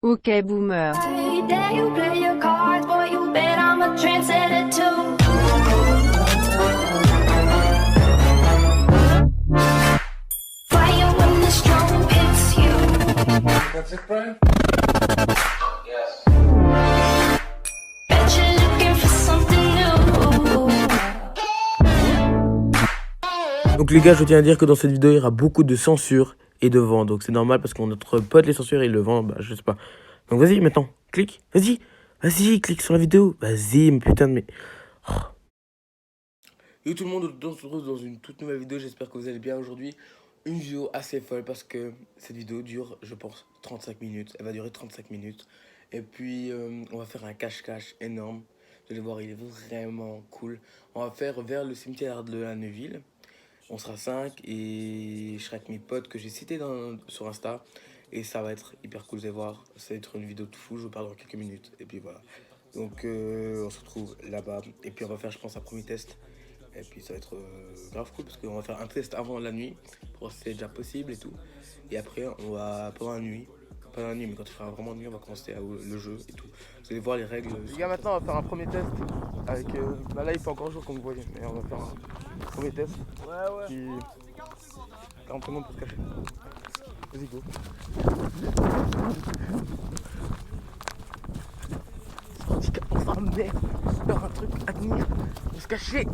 Ok boomer. Hey, there you play your cards, boy, you bet I'm a trendsetter too. Fire when the strobe hits you. That's it, Brian? Yes. Bet you're looking for something new. Donc les gars, je tiens à dire que dans cette vidéo, il y aura beaucoup de censure et de vent. Donc c'est normal parce que notre pote les censure et le vent, bah je sais pas. Donc vas-y maintenant, clique, vas-y, clique sur la vidéo. Vas-y, mais putain de mais... Oh. Yo tout le monde, on se retrouve dans une toute nouvelle vidéo, j'espère que vous allez bien aujourd'hui. Une vidéo assez folle parce que cette vidéo dure, je pense, 35 minutes. Elle va durer 35 minutes. Et puis, on va faire un cache-cache énorme. Vous allez voir, il est vraiment cool. On va faire vers le cimetière de la Neuville. On sera 5 et je serai avec mes potes que j'ai cités sur Insta. Et ça va être hyper cool, vous allez voir. Ça va être une vidéo de fou, je vous parle dans quelques minutes. Et puis voilà. Donc, on se retrouve là-bas. Et puis, on va faire, je pense, un premier test. Et puis ça va être grave cool parce qu'on va faire un test avant la nuit pour voir si c'est déjà possible et tout. Et après on va pendant la nuit, pas la nuit mais quand il fera vraiment nuit on va commencer le jeu et tout. Vous allez voir les règles. Les gars maintenant on va faire un premier test avec bah là il fait encore jour comme vous voyez mais on va faire un premier test. Ouais. Puis 40 secondes pour se cacher. Vas-y go. Enfin merde, faire un truc à tenir, pour se cacher.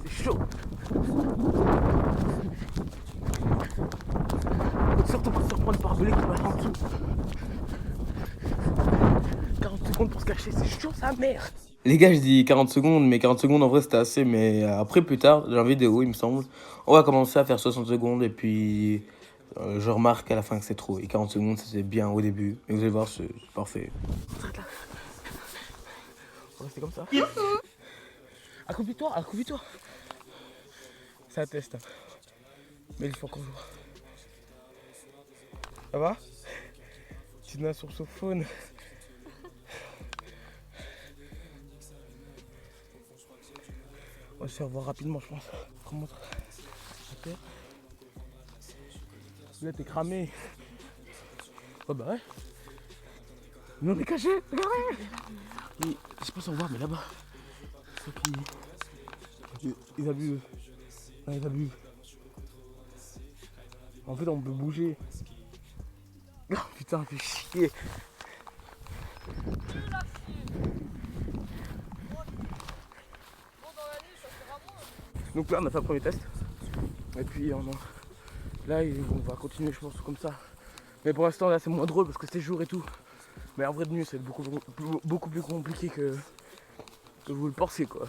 C'est chaud. Faut surtout pas se surprendre par Belé qui passe en dessous. 40 secondes pour se cacher, c'est chaud sa mère. Les gars, je dis 40 secondes, mais 40 secondes en vrai c'était assez. Mais après plus tard, dans la vidéo il me semble, on va commencer à faire 60 secondes et puis je remarque à la fin que c'est trop. Et 40 secondes c'était bien au début, mais vous allez voir c'est parfait. On va rester comme ça. Accroupis-toi. C'est un test. Mais il faut encore jouer. Ça va? Petite main sur ce phone. On va se faire voir rapidement, je pense. Remonte la terre. Là, t'es cramé. Oh bah ouais. Mais on est caché. Mais je sais pas si on voit, mais là-bas. Ils abusent. Non, ils abusent. En fait, on peut bouger. Oh putain, fais chier. Donc là, on a fait un premier test. Et puis, là, on va continuer, je pense, comme ça. Mais pour l'instant, là, c'est moins drôle parce que c'est jour et tout. Mais en vrai, de nuit, c'est beaucoup plus compliqué que vous le pensez, quoi.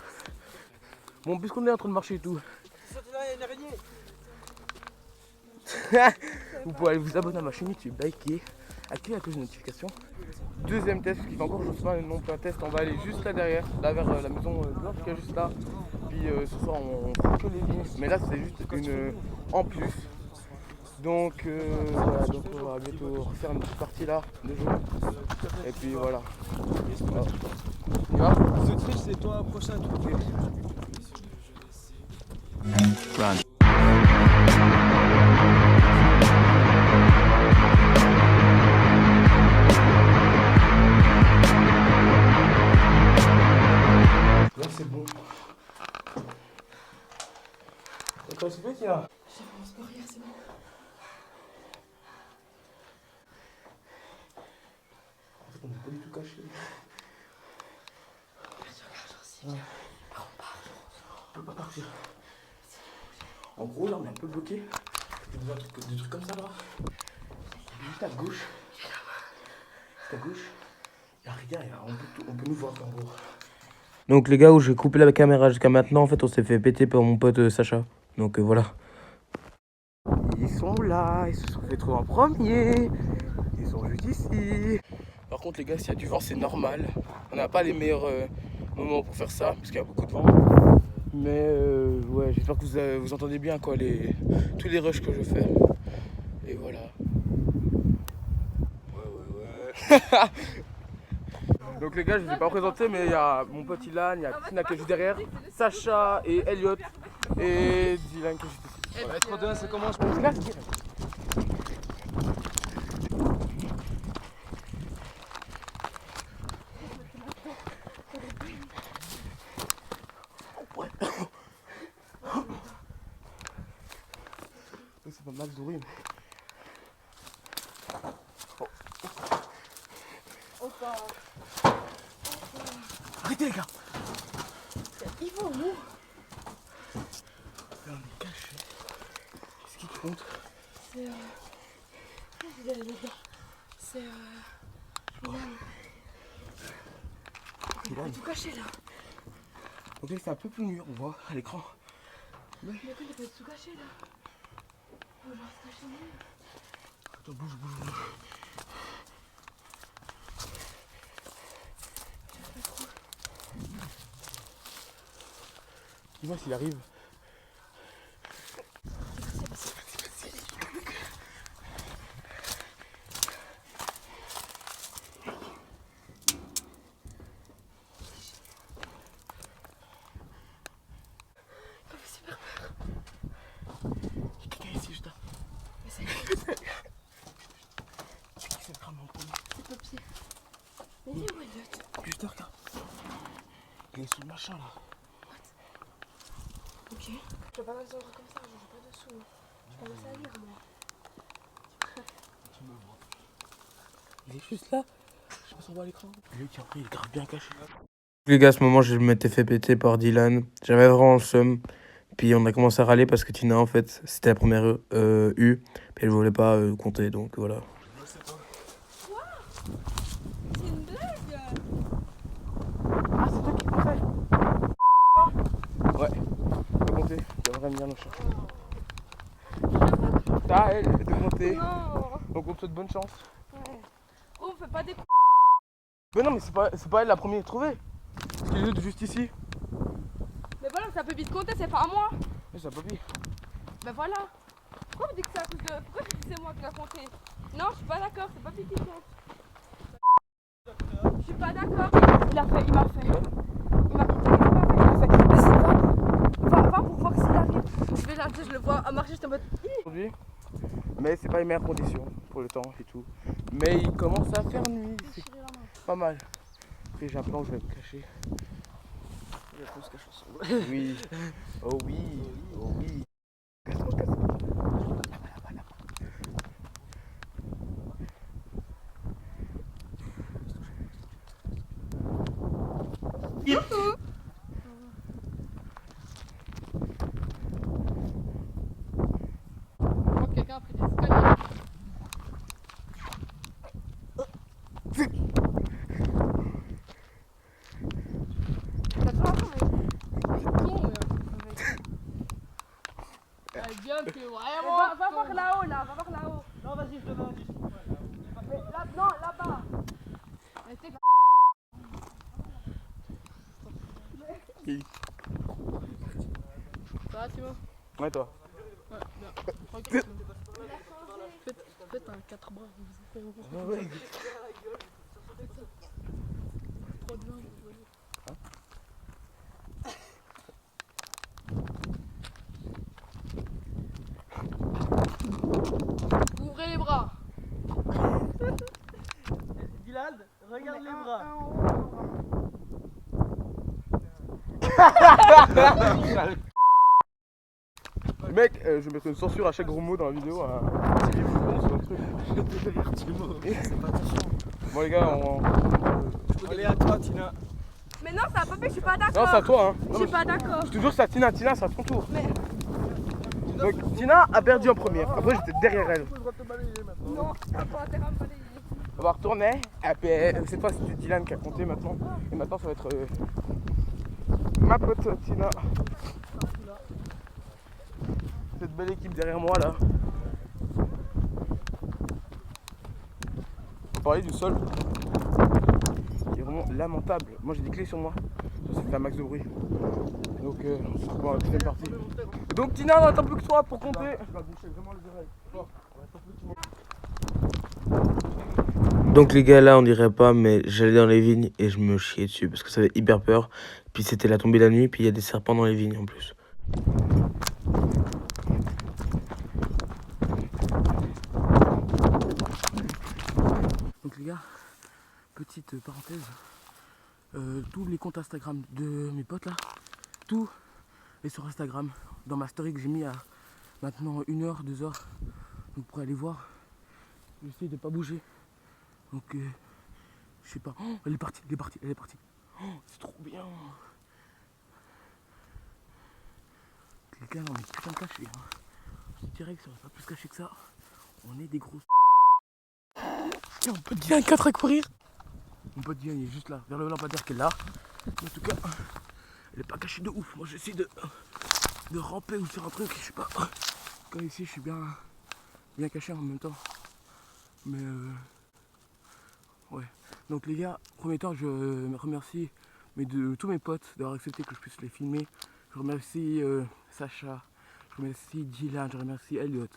Bon, puisqu'on est en train de marcher et tout. Vous pouvez aller vous abonner à ma chaîne YouTube, liker, activer la cloche de notification. Deuxième test, parce qu'il fait encore chose pas non plus un test, on va aller juste là derrière, là vers la maison blanche qui est juste là. Puis ce soir on fera que les lignes, mais là c'est juste une en plus. Donc voilà, donc on va bientôt refaire une petite partie là de jeu. Et puis voilà. Voilà. Ce triche c'est toi prochain truc. Run. Là c'est bon. Attends, c'est quoi qu'il y a? J'avais mon score hier, c'est bon. En fait on n'est pas du tout caché. Ouais. On peut pas partir. En gros là on est un peu bloqué. Il y a des trucs comme ça là. Juste à gauche. Juste à gauche. Il n'y a rien, on peut nous voir en gros. Donc les gars, où j'ai coupé la caméra jusqu'à maintenant, en fait on s'est fait péter par mon pote Sacha. Donc voilà. Ils sont là, ils se sont fait trouver en premier. Ils sont juste ici. Par contre les gars, s'il y a du vent c'est normal. On n'a pas les meilleurs moments pour faire ça, parce qu'il y a beaucoup de vent. Mais ouais, j'espère que vous entendez bien quoi, tous les rushs que je fais. Et voilà. Ouais. Donc les gars, je ne vous ai pas présenté, mais il y a mon pote Ilan, il y a Tina qui est juste derrière, Sacha et Elliot et Dylan qui est juste ici. Ouais, 3, 2, 1, ça commence, je pense. max de bruit. Arrêtez les gars. Ils vont où? Là on est caché. Qu'est-ce qui te compte? C'est vous allez là-dedans. C'est Milan. tout caché là. Donc là c'est un peu plus mûr, on voit à l'écran. Mais il peut être tout caché là. On va se cacher mieux. Attends, bouge. Dis-moi s'il arrive. Mais il est où Elliot? Juste regarde. Il est sous le machin là. Ok. Je peux pas mettre comme ça, je joue pas dessous. Je peux pas à lire moi. Tu me vois. Il est juste là. Je sais pas si on voit à l'écran. Lui qui après il est grave bien caché. Les gars, à ce moment je m'étais fait péter par Dylan. J'avais vraiment le seum. Puis on a commencé à râler parce que Tina en fait c'était la première U. Puis elle voulait pas compter donc voilà. C'est une blague. Ah, c'est toi qui comptais? Ouais, de compter. J'aimerais bien nos chats. T'as elle de compter. Non. Donc on te souhaite bonne chance. Ouais. Oh, on fait pas des. Mais non, mais c'est pas elle la première trouvée. Parce que les autres juste ici. Mais voilà, ça peut vite compter, c'est pas à moi. Mais ça Bobby. Ben voilà. Pourquoi vous dites que c'est à cause de. Pourquoi tu dis que c'est moi qui dois compter? Non, je suis pas d'accord, c'est pas lui qui compte. Je suis pas d'accord. Il m'a fait. Il m'a fait. Vas-y, va pour voir s'il arrive. Je vais là, je le vois à marcher, j'étais en mode. Aujourd'hui. Mais c'est pas les meilleures conditions pour le temps et tout. Mais il commence à faire nuit. C'est pas mal. Après j'ai un plan où je vais me cacher. On se cache ensemble. Oui. Oh oui. Oh oui. Casse-toi. Quelqu'un a pris des escaliers. T'as trop raison, mais c'est con, mais. Bien que vraiment. Va voir là-haut, là, va voir là-haut. Non, vas-y, je te mets juste. Mais là, non, là-bas. Mais c'est ça va, Timo? Ouais, toi. Ouais, bien. Tranquille. Faites un 4 bras, vous Ah ouais. trop de vin, vous ouvrez les bras. Dylan, regarde les bras. Mec, je vais mettre une censure à chaque gros mot dans la vidéo. Bon les gars, Allez, à toi, Tina. Mais non, ça a pas fait, je suis pas d'accord. non, c'est à toi hein. Je suis pas d'accord. Je te jure, c'est à Tina, c'est à ton tour. Mais Donc Tina a perdu en première, après j'étais derrière elle. non, t'as pas intérêt à me balayer. On va retourner, et puis cette fois c'était Dylan qui a compté maintenant. Et maintenant ça va être ma pote Tina. Cette belle équipe derrière moi là. On va parler du sol. Qui est vraiment lamentable. Moi j'ai des clés sur moi. Ça fait un max de bruit. Donc on se retrouve à la deuxième partie. Donc Tina, on n'attend plus que toi pour compter. Je vais boucher vraiment les oreilles. Donc les gars, là on dirait pas, mais j'allais dans les vignes et je me chiais dessus parce que ça avait hyper peur. Puis c'était la tombée de la nuit, puis il y a des serpents dans les vignes en plus. Donc les gars, petite parenthèse, tous les comptes Instagram de mes potes là, tout est sur Instagram, dans ma story que j'ai mis à maintenant 1 heure, 2 heures. Donc pour aller voir, j'essaie de pas bouger. Donc je sais pas. Oh, elle est partie, elle est partie, elle est partie. Oh, c'est trop bien. Les gars, on est putain de cachés. Hein. Je dirais que ça va pas plus caché que ça. On est des grosses. Tiens, on peut dire un 4 à courir. Mon pote Diane il est juste là, vers le lampadaire qui est là. En tout cas, elle est pas cachée de ouf. Moi j'essaie de ramper ou de faire un truc, je sais pas. Quand ici je suis bien caché en même temps. Mais ouais. Donc les gars, premier temps je me remercie tous mes potes d'avoir accepté que je puisse les filmer. Je remercie Sacha, je remercie Dylan, je remercie Elliot,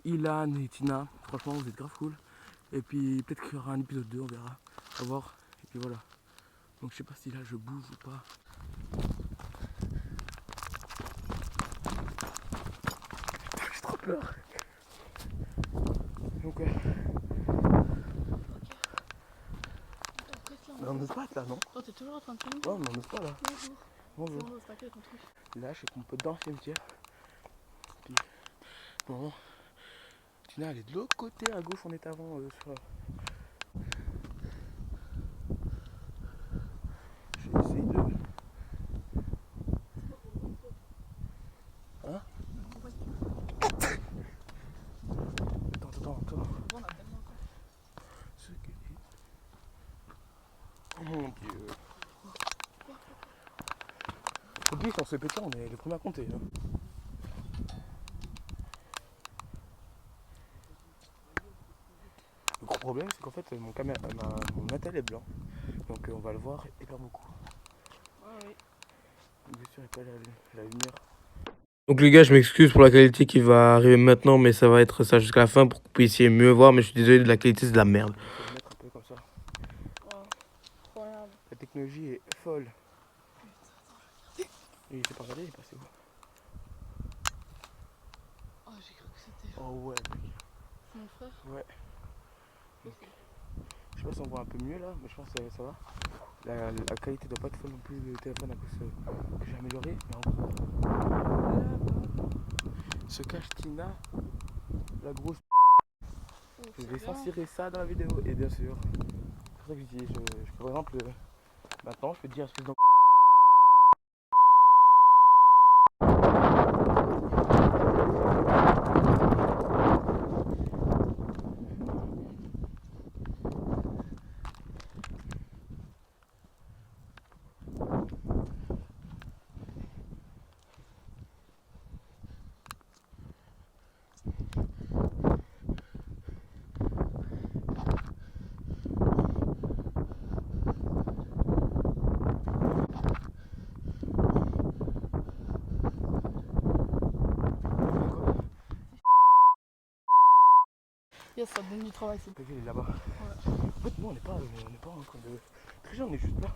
Ilan et Tina. Franchement vous êtes grave cool. Et puis peut-être qu'il y aura un épisode 2, on verra. À voir. Et puis voilà. Donc je sais pas si là je bouge ou pas. J'ai trop peur. Donc mais on n'ose pas là, non? Oh, t'es toujours en train de filmer? Ouais, mais on n'ose pas là. Bonjour. Bonjour. T'inquiète, ton truc. Là je sais qu'on peut dans le cimetière. Puis bon. Tina elle est de l'autre côté, à gauche on est avant sur. J'essaie de. Hein? Attends. Oh mon dieu. Faut oublier qu'en se pétant, on est les premiers à compter. Hein. Le gros problème, c'est qu'en fait, mon matériel est blanc. Donc on va le voir hyper beaucoup. Ah oui. Bien sûr, il n'y a pas la lumière. Donc les gars, je m'excuse pour la qualité qui va arriver maintenant, mais ça va être ça jusqu'à la fin pour que vous puissiez mieux voir. Mais je suis désolé de la qualité, c'est de la merde. Je vais le mettre un peu comme ça. Oh, trop merde. La technologie est folle. Il s'est pas regardé, il est passé où? Oh, j'ai cru que c'était Oh ouais, mec. mon frère. Ouais. Donc, je sais pas si on voit un peu mieux là, mais je pense que ça va. La qualité doit pas être folle non plus, le téléphone à cause que j'ai amélioré. Mais en gros, se cache Tina, la grosse. Je vais censurer ça dans la vidéo, et bien sûr. C'est pour ça que je dis, par exemple, maintenant je peux te dire excuse-moi. Yes, ça te donne du travail, c'est. Il est là-bas. Ouais. En fait, nous on n'est pas en train de tricher, on est juste là.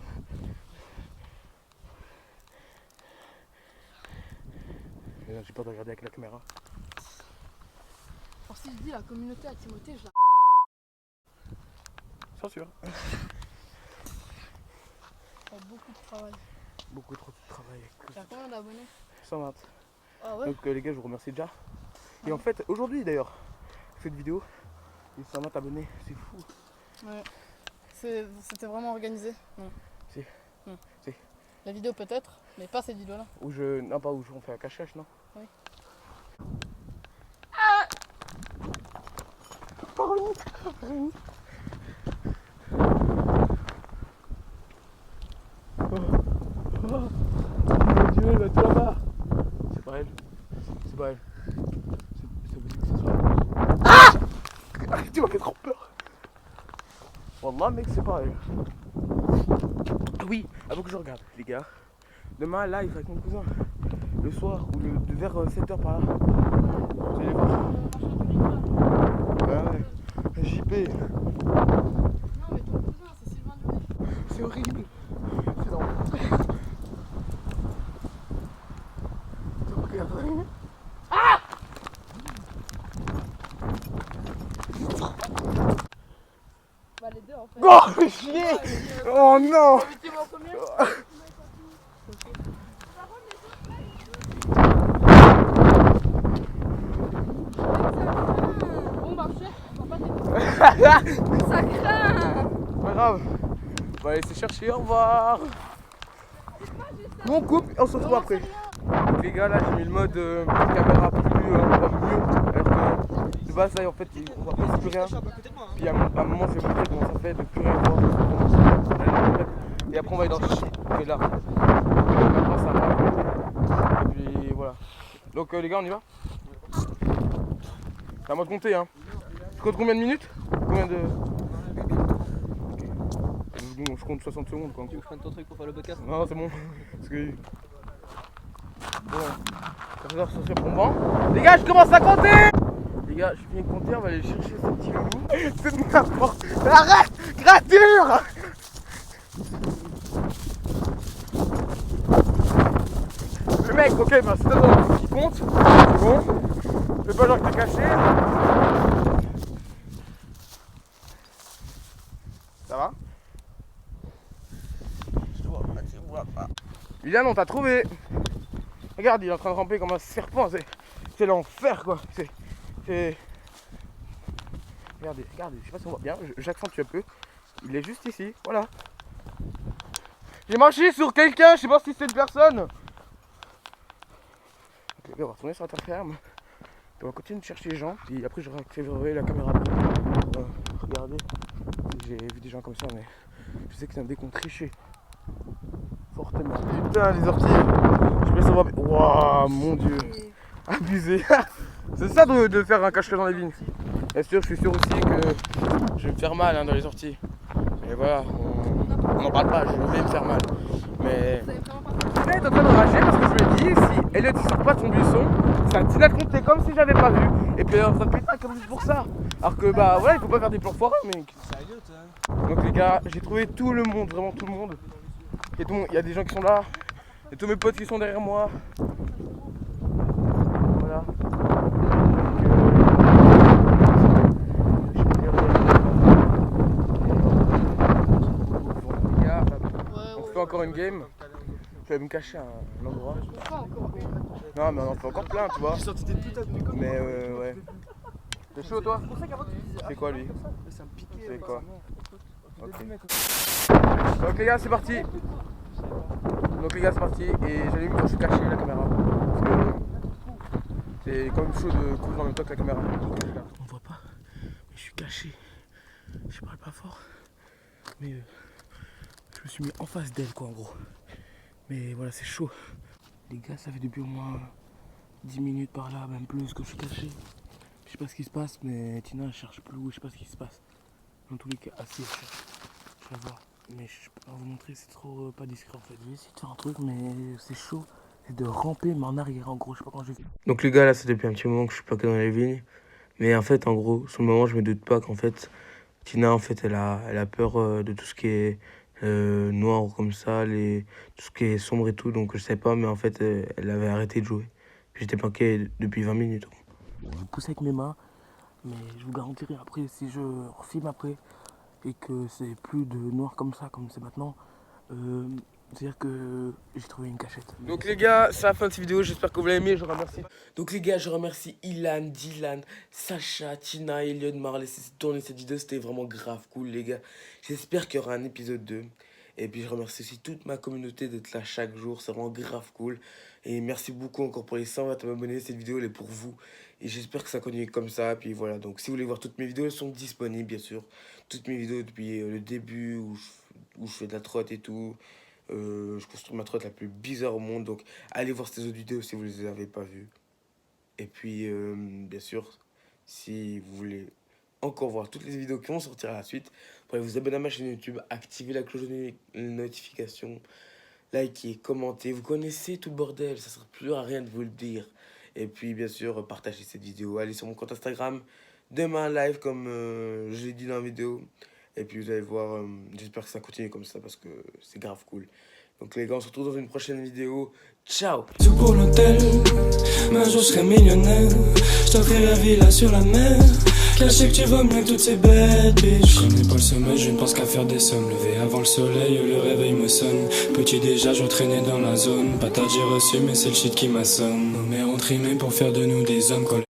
J'ai peur de regarder avec la caméra. Alors, si je dis la communauté à Timothée, je la. Censure. Beaucoup de travail. Beaucoup trop de travail. T'as combien d'abonnés? 120. Ah ouais? Donc les gars, je vous remercie déjà. Et en fait, aujourd'hui d'ailleurs, cette vidéo, il y a 120 abonnés, c'est fou. Ouais. C'était vraiment organisé? Non. Si. Non. Si. La vidéo peut-être, mais pas cette vidéo-là. Non, pas où on fait un cache-cache, non? Oui. Mon Dieu, elle est là-bas. C'est pas elle. C'est pas elle. C'est possible que ce soit elle. Ah! Tu m'as fait trop peur. Wallah, mec, c'est pas elle. Ah oui, avant que je regarde, les gars. Demain, live avec mon cousin. Le soir, ou vers 7h par là. Vous allez voir. Ouais. JP. Non, mais ton cousin, c'est Sylvain Duret. C'est horrible. C'est dans. Regarde. Bah, les deux en fait. Oh, chier. Oh non. Tu vas en premier? Ça craint. Pas grave. On va laisser chercher, au revoir. Bon, on coupe et on se retrouve après. Donc, les gars, là j'ai mis le mode caméra plus mieux. Alors que de base, là en fait, on voit presque plus rien. Puis à un moment, je vais montrer comment ça fait de plus rien voir. Et après, on va aller dans le chien. Et là, maintenant, ça va. Et puis voilà. Donc, les gars, on y va. C'est à moi de compter, hein. Je compte combien de minutes? Combien de. Bon, je compte 60 secondes quoi. Tu veux que je prenne ton truc pour faire le podcast? Non, c'est bon. Parce que. Bon, ça va sortir pour moi. Les gars, je commence à compter! Les gars, je viens de compter, on va aller chercher ce petit loulou. C'est de n'importe. Arrête! Gratture! Le mec, ok, bah c'est toi qui compte. C'est bon. C'est pas genre que t'es caché. Ça va? Ilan, on t'a trouvé. Regarde, il est en train de ramper comme un serpent. C'est l'enfer quoi. Regardez, je sais pas si on voit bien. J'accentue un peu. Il est juste ici, voilà. J'ai marché sur quelqu'un, je sais pas si c'est une personne. Ok, on va retourner sur la terre ferme. On va continuer de chercher les gens. Puis après, je réactiverai la caméra. Regardez, j'ai vu des gens comme ça, mais je sais que c'est un décompte triché. Fortement. Putain, les orties. Je peux savoir. Waouh, mon dieu. Abusé. C'est ça de faire un cache-cache dans les vignes. Bien sûr, je suis sûr aussi que je vais me faire mal dans les orties. Et voilà, on n'en parle pas, je vais me faire mal. Mais. Elle est en train de rager parce que je lui ai dit, si Elliot ne sort pas de son buisson, ça continue à compter comme si j'avais pas vu. Et puis alors ça me pétale comme juste pour ça. Alors que bah voilà, il faut pas faire des plans foireux, mec. Donc les gars, j'ai trouvé tout le monde, vraiment tout le monde. Il y a des gens qui sont là, et tous mes potes qui sont derrière moi. Voilà. On fait encore une game. Je vais me cacher à un endroit. Non mais on en fait encore plein, tu vois. Mais ouais. T'es chaud toi? C'est quoi lui? C'est quoi? Ok. Donc les gars, c'est parti. Et j'allume quand je suis caché la caméra. Parce que c'est quand même chaud de couvrir en même temps que la caméra. On voit pas, mais je suis caché. Je parle pas fort, mais je me suis mis en face d'elle quoi en gros. Mais voilà, c'est chaud. Les gars, ça fait depuis au moins 10 minutes par là, même plus que je suis caché. Je sais pas ce qui se passe, mais Tina elle cherche plus, je sais pas ce qui se passe. Dans tous les cas, assez je la vois. Mais je peux pas vous montrer, c'est trop pas discret en fait. Je vais essayer de faire un truc, mais c'est chaud. C'est de ramper, mais en arrière en gros, je sais pas quand je vais. Donc les gars, là, c'est depuis un petit moment que je suis pas que dans les vignes. Mais en fait, en gros, sur le moment, je me doute pas qu'en fait, Tina, en fait, elle a peur de tout ce qui est noir comme ça, tout ce qui est sombre et tout. Donc je sais pas, mais en fait, elle avait arrêté de jouer. Puis j'étais planqué depuis 20 minutes. Je vous pousse avec mes mains, mais je vous garantirai après, si je refilme après, et que c'est plus de noir comme ça, comme c'est maintenant, c'est-à-dire que j'ai trouvé une cachette. Donc les gars, c'est la fin de cette vidéo, j'espère que vous l'avez aimé, je remercie. Donc les gars, je remercie Ilan, Dylan, Sacha, Tina, Elliot de m'avoir laissé tourner cette vidéo, c'était vraiment grave cool les gars. J'espère qu'il y aura un épisode 2. Et puis je remercie aussi toute ma communauté d'être là chaque jour, c'est vraiment grave cool. Et merci beaucoup encore pour les 120 abonnés, cette vidéo elle est pour vous. Et j'espère que ça continue comme ça, puis voilà. Donc si vous voulez voir toutes mes vidéos, elles sont disponibles bien sûr. Toutes mes vidéos depuis le début, où je fais de la trotte et tout. Je construis ma trotte la plus bizarre au monde, donc allez voir ces autres vidéos si vous les avez pas vues. Et puis bien sûr, si vous voulez encore voir toutes les vidéos qui vont sortir à la suite, vous pouvez vous abonner à ma chaîne YouTube, activer la cloche de notification, liker, commenter, vous connaissez tout le bordel, ça ne sert plus à rien de vous le dire. Et puis bien sûr, partagez cette vidéo, allez sur mon compte Instagram, demain live comme je l'ai dit dans la vidéo. Et puis vous allez voir, j'espère que ça continue comme ça parce que c'est grave cool. Donc les gars, on se retrouve dans une prochaine vidéo. Ciao! Tout pour l'hôtel, mais un jour je serai millionnaire. Je t'offrirai la villa sur la mer. Car je sais que tu vas mieux que toutes ces bêtes bitch. Je connais pas le sommeil, je ne pense qu'à faire des sommes. Levé avant le soleil, le réveil me sonne. Petit déjà, je traînais dans la zone. Patate j'ai reçu, mais c'est le shit qui m'assomme. Nos mères ont trimé pour faire de nous des hommes.